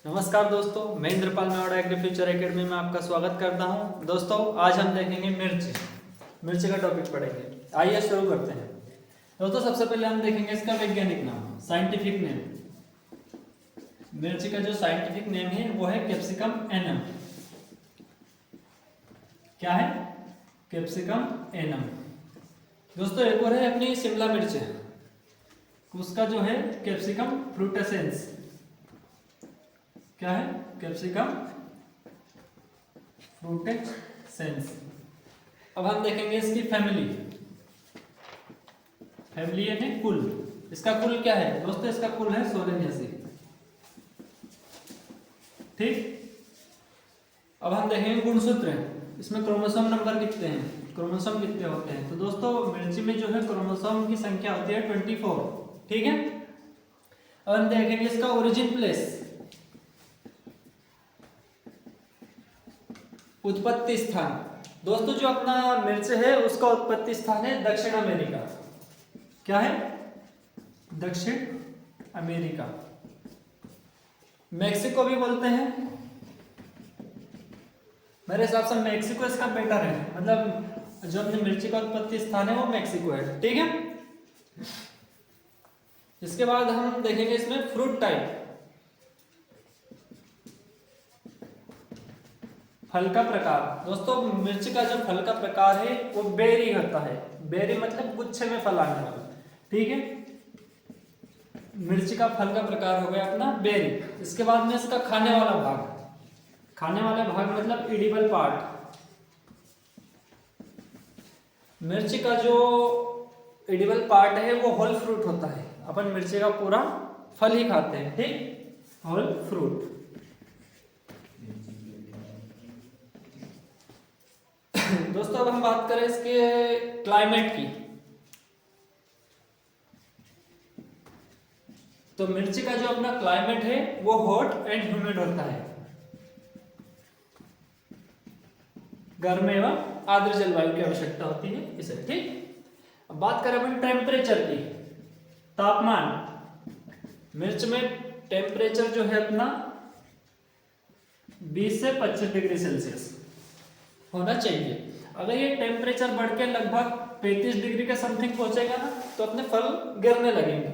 नमस्कार दोस्तों, मैं Indrapal Mewada Agri Future Academy में आपका स्वागत करता हूं। दोस्तों आज हम देखेंगे मिर्च का टॉपिक पढ़ेंगे। आइए शुरू करते हैं। दोस्तों सबसे पहले हम देखेंगे इसका वैज्ञानिक नाम, साइंटिफिक नेम। मिर्च का जो साइंटिफिक नेम है वो है कैप्सिकम एनम। क्या है? Capsicum annuum. दोस्तों एक और है अपनी शिमला मिर्च है, उसका जो है कैप्सिकम फ्रूटेसेंस। क्या है? कैप्सिकम फ्रूटेसेंस। अब हम देखेंगे इसकी फैमिली यानी कुल। इसका कुल क्या है दोस्तों? इसका कुल है सोलेनेसी। ठीक। अब हम देखेंगे गुणसूत्र। इसमें क्रोमोसोम नंबर कितने हैं, क्रोमोसोम कितने होते हैं? तो दोस्तों मिर्ची में जो है क्रोमोसोम की संख्या होती है 24। ठीक है। अब हम देखेंगे इसका ओरिजिन प्लेस, उत्पत्ति स्थान। दोस्तों जो अपना मिर्च है उसका उत्पत्ति स्थान है दक्षिण अमेरिका। क्या है? दक्षिण अमेरिका। मैक्सिको भी बोलते हैं। मेरे हिसाब से मैक्सिको इसका बेटर है, मतलब जो अपनी मिर्ची का उत्पत्ति स्थान है वो मैक्सिको है। ठीक है। इसके बाद हम देखेंगे इसमें फ्रूट टाइप, फल का प्रकार। दोस्तों मिर्च का जो फल का प्रकार है वो बेरी होता है। बेरी मतलब गुच्छे में फल आने वाला। ठीक है। मिर्च का फल का प्रकार हो गया अपना बेरी। इसके बाद में इसका खाने वाला भाग मतलब एडिबल पार्ट। मिर्च का जो एडिबल पार्ट है वो होल फ्रूट होता है। अपन मिर्ची का पूरा फल ही खाते हैं। ठीक, होल फ्रूट। दोस्तों अब हम बात करें इसके क्लाइमेट की, तो मिर्ची का जो अपना क्लाइमेट है वो हॉट एंड ह्यूमिड होता है, गर्म एवं आर्द्र जलवायु की आवश्यकता होती है इसे। ठीक। अब बात करें अपन टेम्परेचर की, तापमान। मिर्च में टेम्परेचर जो है अपना 20 से 25 डिग्री सेल्सियस होना चाहिए। अगर ये टेम्परेचर बढ़ के लगभग 35 डिग्री के समथिंग पहुंचेगा ना तो अपने फल गिरने लगेंगे।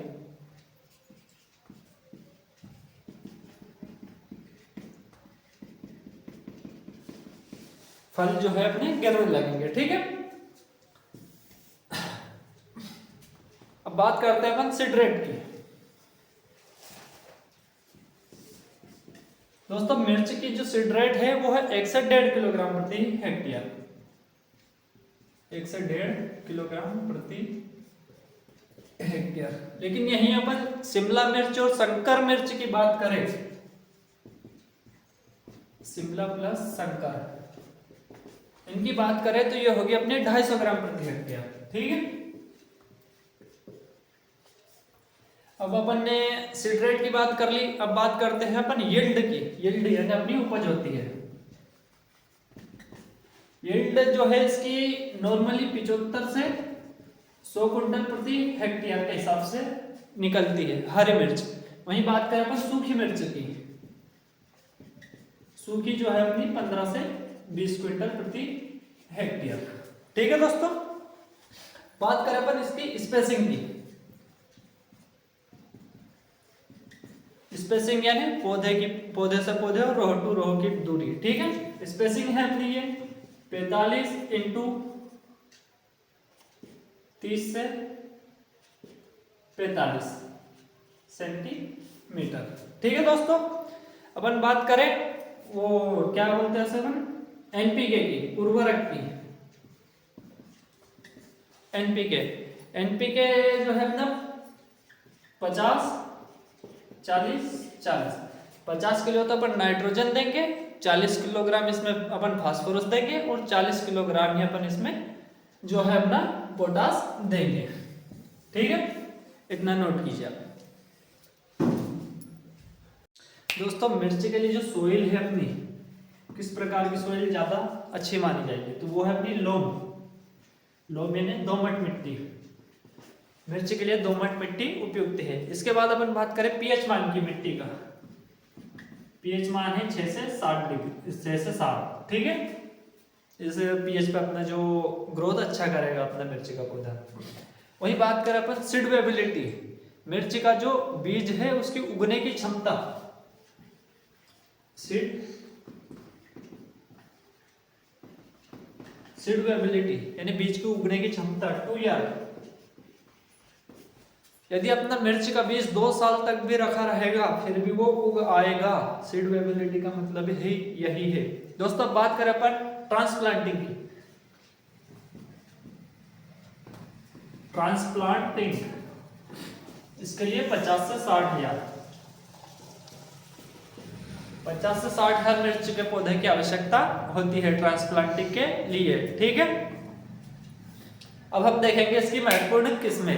फल जो है अपने गिरने लगेंगे। ठीक है। अब बात करते हैं अपन सीड रेट की। दोस्तों मिर्च की जो सीड रेट है वो है 1 से 1.5 किलोग्राम प्रति हेक्टेयर। 1 से 1.5 किलोग्राम प्रति हेक्टेयर। लेकिन यहीं अपन शिमला मिर्च और संकर मिर्च की बात करें, शिमला प्लस संकर, इनकी बात करें तो ये होगी अपने 250 ग्राम प्रति हेक्टेयर। ठीक है। अब अपन ने सीड रेट की बात कर ली। अब बात करते हैं अपन यील्ड की। यील्ड यानी अपनी उपज होती है। यील्ड जो है इसकी नॉर्मली 75 से 100 कुंटल प्रति हेक्टेयर के हिसाब से निकलती है हरी मिर्च। वहीं बात करें अपन सूखी मिर्च की, सूखी जो है अपनी 15 से 20 क्विंटल प्रति हेक्टेयर। ठीक है दोस्तों। बात करें अपन इसकी स्पेसिंग की। स्पेसिंग यानी पौधे से पौधे और रोह टू रोह की दूरी। ठीक है। स्पेसिंग है अपनी ये 45 इंटू 30 से 45 सेंटीमीटर। ठीक है दोस्तों। अपन बात करें वो क्या बोलते हैं अपन एनपीके की, उर्वरक की। एनपीके जो है अपना 50 40 40। 50 किलो तो अपन नाइट्रोजन देंगे, 40 किलोग्राम इसमें अपन फास्फोरस देंगे और 40 किलोग्राम ही अपन इसमें जो है अपना पोटास देंगे। ठीक है। इतना नोट कीजिए आप। दोस्तों मिर्ची के लिए जो सोइल है अपनी, किस प्रकार की सोइल ज्यादा अच्छी मानी जाएगी? तो वो है अपनी लोम यानी दोमट मिट्टी। मिर्ची के लिए दोमट मिट्टी उपयुक्त है। इसके बाद अपन बात करें पीएच मान की मिट्टी का, पीएच मान है 6 से 7 डिग्री, 6 से 7, ठीक है। इस पीएच पे अपना जो ग्रोथ अच्छा करेगा अपना मिर्ची का पौधा। वही बात करें अपन सीडवेबिलिटी, मिर्ची का जो बीज है उसकी उगने की क्षमता, सीडवेबिलिटी यानी बीज की उगने की क्षमता 2 ईयर। यदि अपना मिर्च का बीज 2 साल तक भी रखा रहेगा फिर भी वो उग आएगा। सीडवेबिलिटी का मतलब ही यही है। दोस्तों अब बात करें अपन ट्रांसप्लांटिंग की। ट्रांसप्लांटिंग इसके लिए 50 से 60 हजार 50 से 60 हजार मिर्च के पौधे की आवश्यकता होती है ट्रांसप्लांटिंग के लिए, ठीक है। अब हम देखेंगे इसकी महत्वपूर्ण किस्में।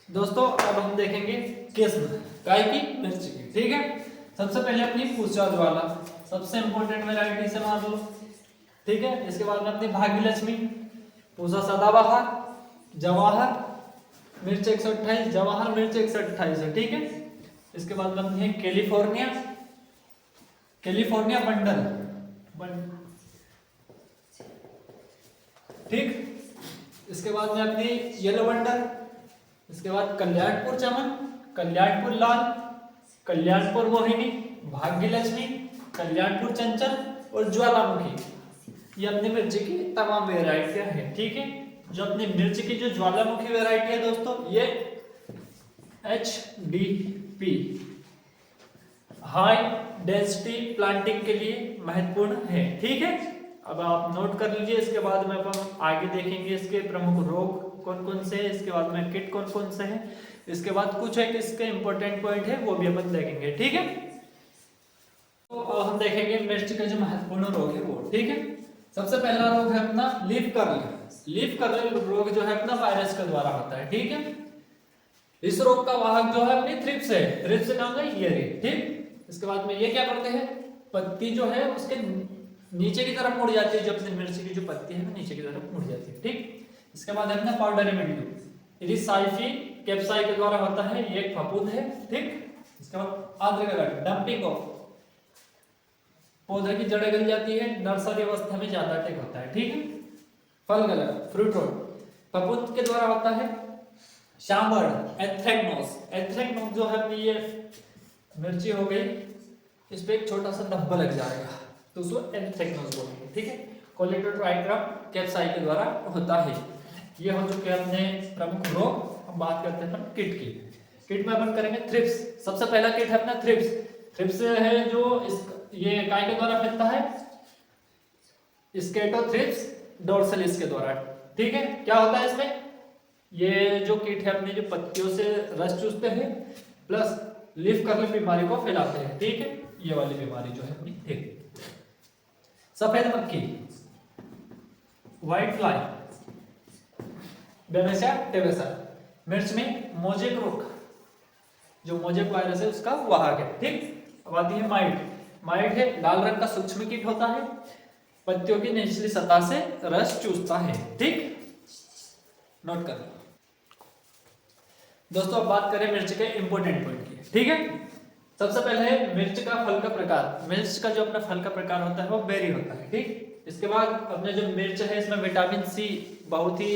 दोस्तों अब हम देखेंगे किस्म काय की मिर्च की, ठीक है। सबसे पहले अपनी पूसा ज्वाला, सबसे इंपॉर्टेंट वैरायटी से मान लो, ठीक है। इसके बाद में अपनी भाग्यलक्ष्मी, पूसा सदाबहार, जवाहर मिर्च 128, जवाहर मिर्च 128 है, ठीक है। इसके बाद में अपनी है कैलिफोर्निया, कैलिफोर्निया बंडल, ठीक। इसके बाद में अपनी येलो बंडल, इसके बाद कल्याणपुर चमन, कल्याणपुर लाल, कल्याणपुर मोहिनी, भाग्यलक्ष्मी, कल्याणपुर चंचल और ज्वालामुखी। ये अपनी मिर्ची की तमाम वेराइटियां हैं, ठीक है। जो अपनी मिर्च की जो ज्वालामुखी वेराइटी है दोस्तों, ये HDP हाई डेंसिटी प्लांटिंग के लिए महत्वपूर्ण है, ठीक है। अब आप नोट कर लीजिए। इसके बाद में अपन आगे देखेंगे इसके प्रमुख रोग कौन कौन से हैं, इसके बाद में किट कौन कौन से हैं, इसके बाद कुछ एक इसके इंपॉर्टेंट पॉइंट है वो भी अपन देखेंगे, ठीक है। तो अब हम देखेंगे मिर्च के जो महत्वपूर्ण रोग है वो, ठीक है। सबसे पहला रोग है अपना लीफ कर्ल। लीफ कर्ल रोग जो है अपना वायरस के द्वारा होता है, ठीक है। इस रोग का वाहक जो है अपनी थ्रिप्स है, थ्रिप्स नाम का ये रे, ठीक। इसके बाद में ये क्या करते हैं, पत्ती जो है उसके नीचे की तरफ मुड़ जाती है, जो अपनी मिर्च की जो पत्ती है नीचे की तरफ मुड़ जाती है, ठीक। इसके बाद अपना पाउडर मिट्टी इरिसाइफिन कैप्साई के द्वारा होता है, ये एक फफूंद है, ठीक। इसके बाद आर्द्रकरण डंपिंग ऑफ, पौधे की जड़ें गल जाती है, नर्सरी अवस्था में ज्यादा टेक होता है, ठीक है। फल गलन फ्रूट रोट फफूंद के द्वारा होता है। शामबर्ड एंथ्रेक्नोज, एंथ्रेक्नोज जो है ये मिर्ची हो गई, इस पे एक छोटा सा धब्बा लग जाएगा तो उसको एंथ्रेक्नोज बोलेंगे, ठीक है। कोलेडोट्राइक्रम कैप्साई के द्वारा होता है। ये हो चुके अपने प्रमुख रोग। हम बात करते हैं अपन किट की। किट में अपन करेंगे थ्रिप्स। सबसे पहला किट है अपना थ्रिप्स। थ्रिप्स है जो ये काय के द्वारा फैलता है, स्केटोथ्रिप्स डोर्सलिस के द्वारा, ठीक है। क्या होता है इसमें, ये जो कीट है अपनी जो पत्तियों से रस चूसते हैं प्लस लीफ कर्ल बीमारी को फैलाते हैं, ठीक है। ये वाली बीमारी जो है अपनी, ठीक। सफेद मक्खी व्हाइट फ्लाई बेमेसिया टेबेसा, मिर्च में मोजेक रोग, जो मोजेक वायरस है उसका वाहक है, ठीक। अब आती है माइट। माइट है लाल रंग का सूक्ष्म कीट होता है, पत्तियों की निचली सतह से रस चूसता है, ठीक। नोट कर दोस्तों। अब बात करें मिर्च के इंपॉर्टेंट पॉइंट की, ठीक है। सबसे पहले है मिर्च का फल का प्रकार। मिर्च का जो अपना फल का प्रकार होता है वो बेरी होता है, ठीक। इसके बाद अपने जो मिर्च है इसमें विटामिन सी बहुत ही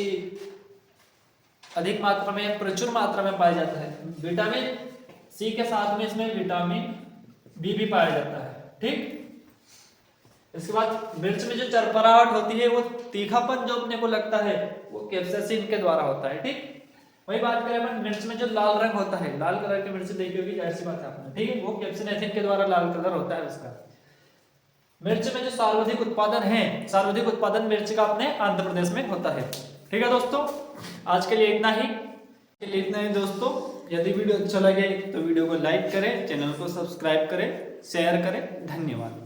अधिक मात्रा में, प्रचुर मात्रा में पाया जाता है। विटामिन सी के साथ में इसमें विटामिन बी भी पाया जाता है, ठीक। इसके बाद मिर्च में जो चरपराहट होती है वो तीखापन जो अपने को लगता है वो कैप्साइसिन के द्वारा होता है, ठीक। वही बात करें अपन मिर्च में जो लाल रंग होता है, लाल कलर की मिर्च देखी होगी, जाहिर सी बात है आपने, ठीक है। वो कैप्साइसिन के द्वारा लाल कलर होता है उसका। मिर्च में जो सर्वाधिक उत्पादन है, सर्वाधिक उत्पादन मिर्च का अपने आंध्र प्रदेश में होता है, ठीक है दोस्तों। आज के लिए इतना ही दोस्तों। यदि वीडियो अच्छा लगे तो वीडियो को लाइक करें, चैनल को सब्सक्राइब करें, शेयर करें। धन्यवाद।